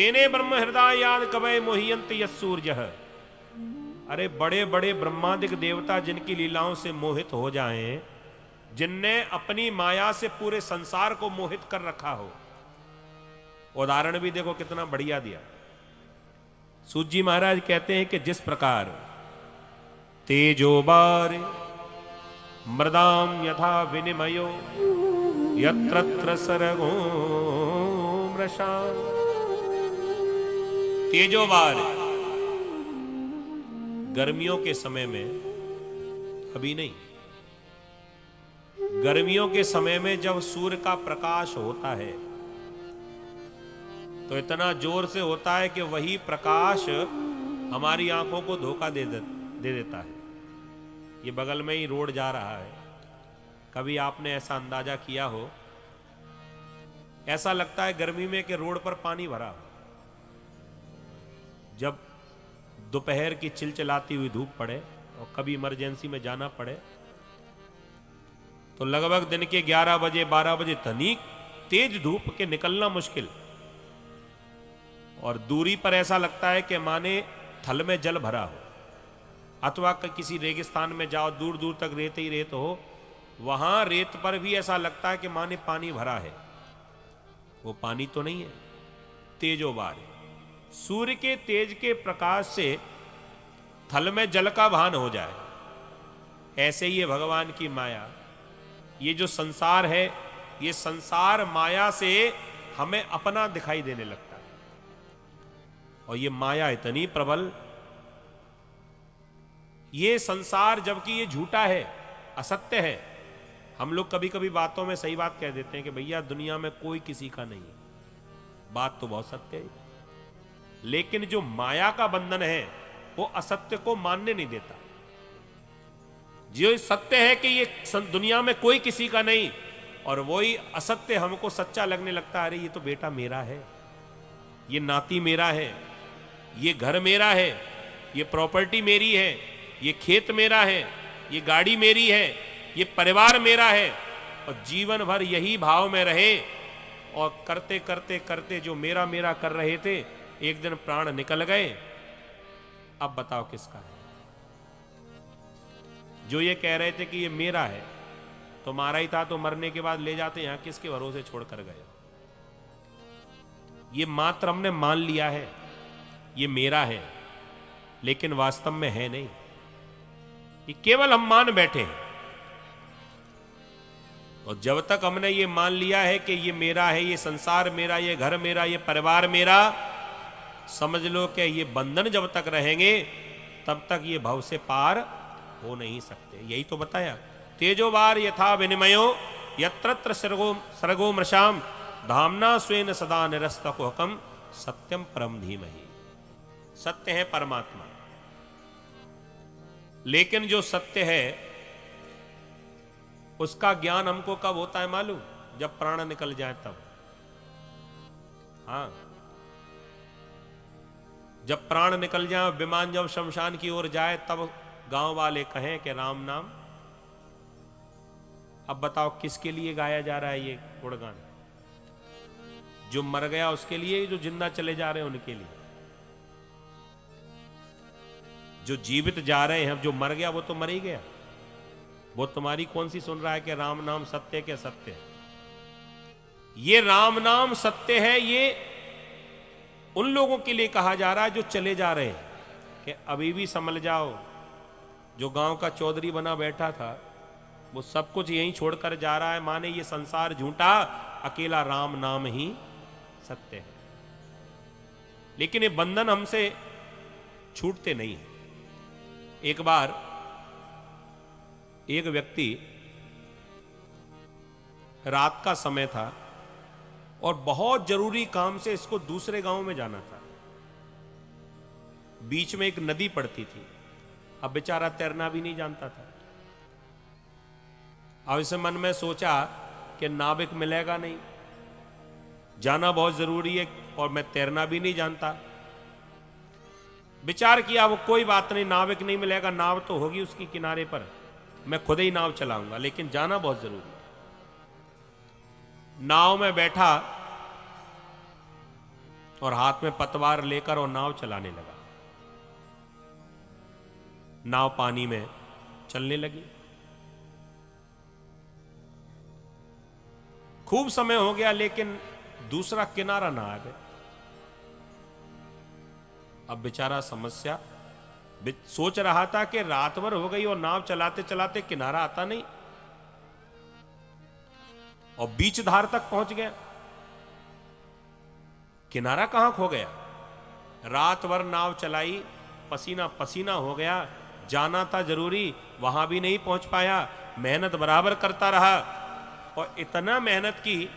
तेने ब्रह्म हृदय याद कवय मोहियंत यसूर्य। अरे बड़े बड़े ब्रह्मादिक देवता जिनकी लीलाओं से मोहित हो जाएं, जिनने अपनी माया से पूरे संसार को मोहित कर रखा हो। उदाहरण भी देखो कितना बढ़िया दिया। सूत जी महाराज कहते हैं कि जिस प्रकार तेजोबार मृदाम यथा विनिमयो यत्र सरगो मृषा। तेजोबार गर्मियों के समय में, अभी नहीं, गर्मियों के समय में जब सूर्य का प्रकाश होता है तो इतना जोर से होता है कि वही प्रकाश हमारी आंखों को धोखा दे देता है। ये बगल में ही रोड जा रहा है, कभी आपने ऐसा अंदाजा किया हो? ऐसा लगता है गर्मी में कि रोड पर पानी भरा हो। जब दोपहर की चिलचिलाती हुई धूप पड़े और कभी इमरजेंसी में जाना पड़े तो लगभग दिन के 11 बजे 12 बजे तनिक तेज धूप के निकलना मुश्किल, और दूरी पर ऐसा लगता है कि माने थल में जल भरा हो। अथवा किसी रेगिस्तान में जाओ, दूर दूर तक रेत ही रेत हो, वहां रेत पर भी ऐसा लगता है कि माने पानी भरा है। वो पानी तो नहीं है, तेजोबार है। सूर्य के तेज के प्रकाश से थल में जल का भान हो जाए, ऐसे ही है भगवान की माया। ये जो संसार है, ये संसार माया से हमें अपना दिखाई देने लगता है। और ये माया इतनी प्रबल, ये संसार जबकि ये झूठा है, असत्य है। हम लोग कभी कभी बातों में सही बात कह देते हैं कि भैया दुनिया में कोई किसी का नहीं है। बात तो बहुत सत्य है, लेकिन जो माया का बंधन है वो असत्य को मानने नहीं देता। जो सत्य है कि ये दुनिया में कोई किसी का नहीं, और वही असत्य हमको सच्चा लगने लगता है। अरे ये तो बेटा मेरा है, ये नाती मेरा है, ये घर मेरा है, ये प्रॉपर्टी मेरी है, ये खेत मेरा है, ये गाड़ी मेरी है, ये परिवार मेरा है। और जीवन भर यही भाव में रहे और करते करते करते जो मेरा मेरा कर रहे थे, एक दिन प्राण निकल गए। अब बताओ किसका है? जो ये कह रहे थे कि ये मेरा है, तुम्हारा ही था तो मरने के बाद ले जाते, यहां किसके भरोसे छोड़कर गए? ये मात्र हमने मान लिया है ये मेरा है, लेकिन वास्तव में है नहीं। ये केवल हम मान बैठे हैं। और जब तक हमने ये मान लिया है कि ये मेरा है, ये संसार मेरा, ये घर मेरा, ये परिवार मेरा, समझ लो कि ये बंधन जब तक रहेंगे तब तक ये भव से पार हो नहीं सकते। यही तो बताया, तेजोवार यथा विनिमयो यत्रत्र सर्गो मृषाम धामना स्वेन सदा निरस्तकुहकम सत्यम परम धीमहि। सत्य है परमात्मा, लेकिन जो सत्य है उसका ज्ञान हमको कब होता है मालूम? जब प्राण निकल जाए तब। हाँ, जब प्राण निकल जाए, विमान जब शमशान की ओर जाए, तब गांव वाले कहें कि राम नाम। अब बताओ किसके लिए गाया जा रहा है ये गुणगान? जो मर गया उसके लिए, जो जिंदा चले जा रहे हैं उनके लिए? जो जीवित जा रहे हैं, जो मर गया वो तो मर ही गया। वो तुम्हारी कौन सी सुन रहा है कि राम नाम सत्य के सत्य है? ये राम नाम सत्य है, ये उन लोगों के लिए कहा जा रहा है जो चले जा रहे हैं, कि अभी भी समझ जाओ। जो गांव का चौधरी बना बैठा था वो सब कुछ यहीं छोड़कर जा रहा है, माने ये संसार झूठा, अकेला राम नाम ही सत्य है। लेकिन ये बंधन हमसे छूटते नहीं है। एक बार एक व्यक्ति, रात का समय था और बहुत जरूरी काम से इसको दूसरे गांव में जाना था। बीच में एक नदी पड़ती थी। अब बेचारा तैरना भी नहीं जानता था। अब इसे मन में सोचा कि नाविक मिलेगा नहीं, जाना बहुत जरूरी है और मैं तैरना भी नहीं जानता। विचार किया वो कोई बात नहीं, नाविक नहीं मिलेगा, नाव तो होगी उसकी किनारे पर, मैं खुद ही नाव चलाऊंगा, लेकिन जाना बहुत जरूरी है। नाव में बैठा और हाथ में पतवार लेकर और नाव चलाने लगा। नाव पानी में चलने लगी। खूब समय हो गया लेकिन दूसरा किनारा ना आ गया। अब बेचारा समस्या सोच रहा था कि रात भर हो गई और नाव चलाते चलाते किनारा आता नहीं, और बीच धार तक पहुंच गया, किनारा कहां खो गया। रात भर नाव चलाई, पसीना पसीना हो गया, जाना था जरूरी, वहां भी नहीं पहुंच पाया, मेहनत बराबर करता रहा, और इतना मेहनत की,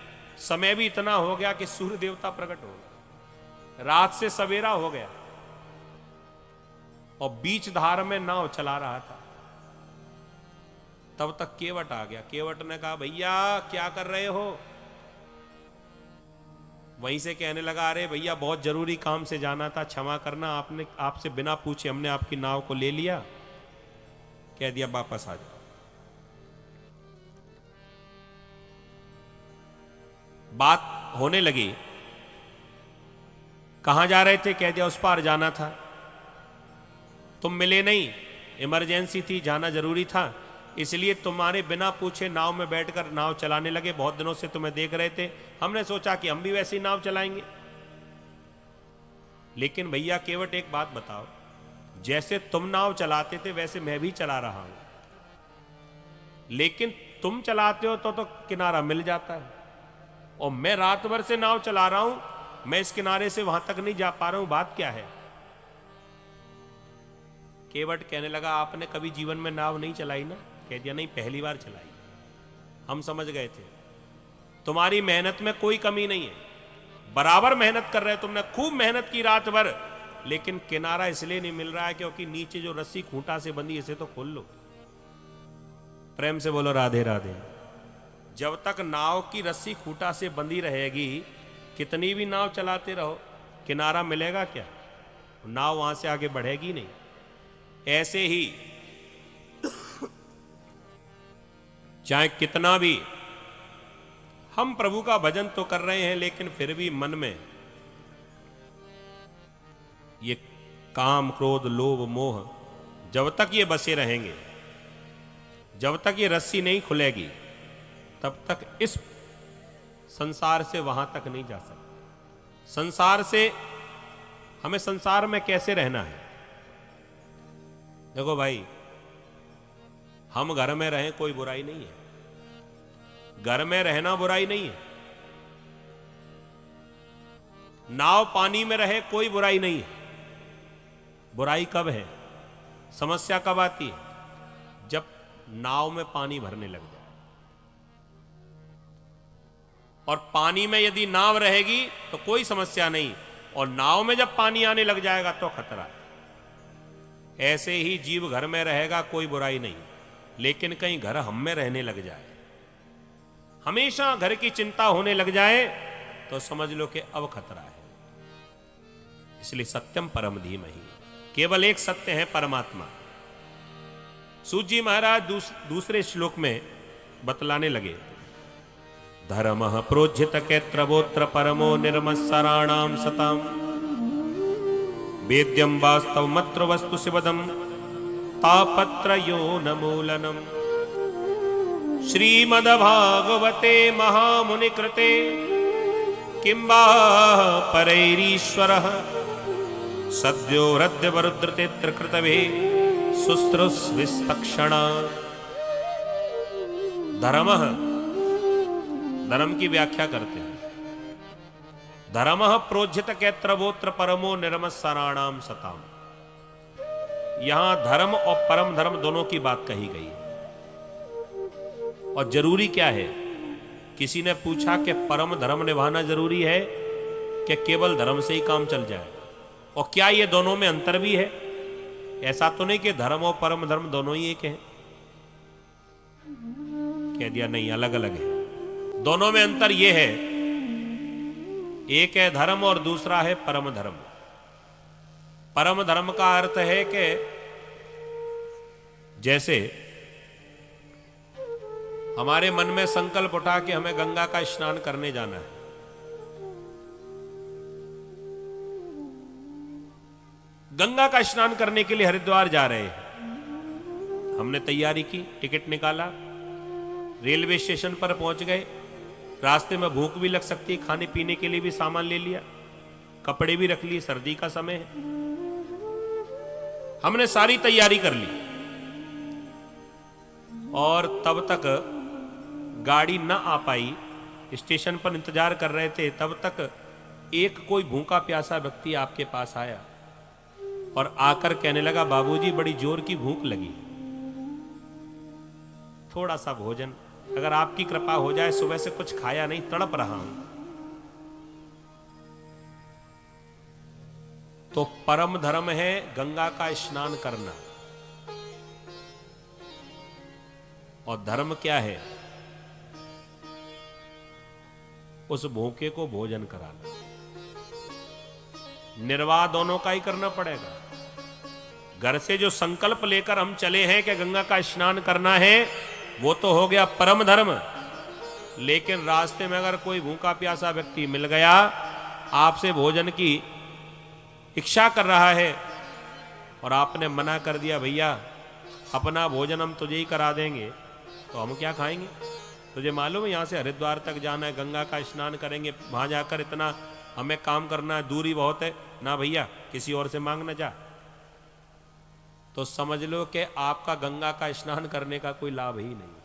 समय भी इतना हो गया कि सूर्य देवता प्रकट हो गए, रात से सवेरा हो गया, और बीच धार में नाव चला रहा था। तब तक केवट आ गया। केवट ने कहा, भैया क्या कर रहे हो। वहीं से कहने लगा, अरे भैया बहुत जरूरी काम से जाना था, क्षमा करना, आपने आपसे बिना पूछे हमने आपकी नाव को ले लिया। कह दिया वापस आ जाओ। बात होने लगी, कहां जा रहे थे। कह दिया उस पार जाना था, तुम मिले नहीं, इमरजेंसी थी, जाना जरूरी था, इसलिए तुम्हारे बिना पूछे नाव में बैठकर नाव चलाने लगे। बहुत दिनों से तुम्हें देख रहे थे, हमने सोचा कि हम भी वैसी नाव चलाएंगे। लेकिन भैया केवट एक बात बताओ, जैसे तुम नाव चलाते थे वैसे मैं भी चला रहा हूं, लेकिन तुम चलाते हो तो किनारा मिल जाता है, और मैं रात भर से नाव चला रहा हूं, मैं इस किनारे से वहां तक नहीं जा पा रहा हूं, बात क्या है। केवट कहने लगा, आपने कभी जीवन में नाव नहीं चलाई ना। कह दिया नहीं, पहली बार चलाई। हम समझ गए थे तुम्हारी मेहनत में कोई कमी नहीं है, बराबर मेहनत कर रहे, तुमने खूब मेहनत की रात भर, लेकिन किनारा इसलिए नहीं मिल रहा है क्योंकि नीचे जो रस्सी खूंटा से बंधी, इसे तो खोल लो। प्रेम से बोलो राधे राधे। जब तक नाव की रस्सी खूंटा से बंधी रहेगी, कितनी भी नाव चलाते रहो, किनारा मिलेगा क्या, नाव वहां से आगे बढ़ेगी नहीं। ऐसे ही चाहे कितना भी हम प्रभु का भजन तो कर रहे हैं, लेकिन फिर भी मन में ये काम क्रोध लोभ मोह जब तक ये बसे रहेंगे, जब तक ये रस्सी नहीं खुलेगी, तब तक इस संसार से वहां तक नहीं जा सकते। संसार से हमें संसार में कैसे रहना है। देखो भाई, हम घर में रहें कोई बुराई नहीं है, घर में रहना बुराई नहीं है, नाव पानी में रहे कोई बुराई नहीं है। बुराई कब है, समस्या कब आती है, जब नाव में पानी भरने लग जाए। और पानी में यदि नाव रहेगी तो कोई समस्या नहीं, और नाव में जब पानी आने लग जाएगा तो खतरा है। ऐसे ही जीव घर में रहेगा कोई बुराई नहीं, लेकिन कहीं घर हम में रहने लग जाए, हमेशा घर की चिंता होने लग जाए, तो समझ लो कि अब खतरा है। इसलिए सत्यम परम धीमहि, केवल एक सत्य है परमात्मा। सूत जी महाराज दूसरे श्लोक में बतलाने लगे, धर्मः प्रोज्झित कैत्रवोत्र परमो निर्मत्सराणाम सताम वेद्यम वास्तवमत्र वस्तु शिवदम तापत्रयो न मूलनम। श्रीमद्भागवते महामुनि कृते किंबा परैरीश्वरः सद्यो हृद्यवरुद्रते त्रिकृतभे शुश्रूषविस्तक्षणा। धर्मः, धर्म की व्याख्या करते हैं, धर्मः प्रोज्झित कैत्रवोत्र परमो निर्मत्सराणाम सताम। यहां धर्म और परम धर्म दोनों की बात कही गई है। और जरूरी क्या है, किसी ने पूछा कि परम धर्म निभाना जरूरी है कि केवल धर्म से ही काम चल जाए, और क्या ये दोनों में अंतर भी है। ऐसा तो नहीं कि धर्म और परम धर्म दोनों ही एक है। कह दिया नहीं, अलग अलग है। दोनों में अंतर यह है, एक है धर्म और दूसरा है परम धर्म। परम धर्म का अर्थ है कि जैसे हमारे मन में संकल्प उठा कि हमें गंगा का स्नान करने जाना है, गंगा का स्नान करने के लिए हरिद्वार जा रहे हैं। हमने तैयारी की, टिकट निकाला, रेलवे स्टेशन पर पहुंच गए। रास्ते में भूख भी लग सकती है, खाने पीने के लिए भी सामान ले लिया, कपड़े भी रख लिए, सर्दी का समय है। हमने सारी तैयारी कर ली और तब तक गाड़ी ना आ पाई। स्टेशन पर इंतजार कर रहे थे, तब तक एक कोई भूखा प्यासा व्यक्ति आपके पास आया और आकर कहने लगा, बाबूजी बड़ी जोर की भूख लगी, थोड़ा सा भोजन अगर आपकी कृपा हो जाए, सुबह से कुछ खाया नहीं, तड़प रहा हूं। तो परम धर्म है गंगा का स्नान करना। और धर्म क्या है? उस भूखे को भोजन कराना। निर्वाह दोनों का ही करना पड़ेगा। घर से जो संकल्प लेकर हम चले हैं कि गंगा का स्नान करना है, वो तो हो गया परम धर्म। लेकिन रास्ते में अगर कोई भूखा प्यासा व्यक्ति मिल गया, आपसे भोजन की इच्छा कर रहा है और आपने मना कर दिया, भैया अपना भोजन हम तुझे ही करा देंगे, तो हम क्या खाएंगे? तुझे मालूम है यहां से हरिद्वार तक जाना है, गंगा का स्नान करेंगे, वहां जाकर इतना हमें काम करना है, दूरी बहुत है ना भैया, किसी और से मांग ना जा। तो समझ लो कि आपका गंगा का स्नान करने का कोई लाभ ही नहीं।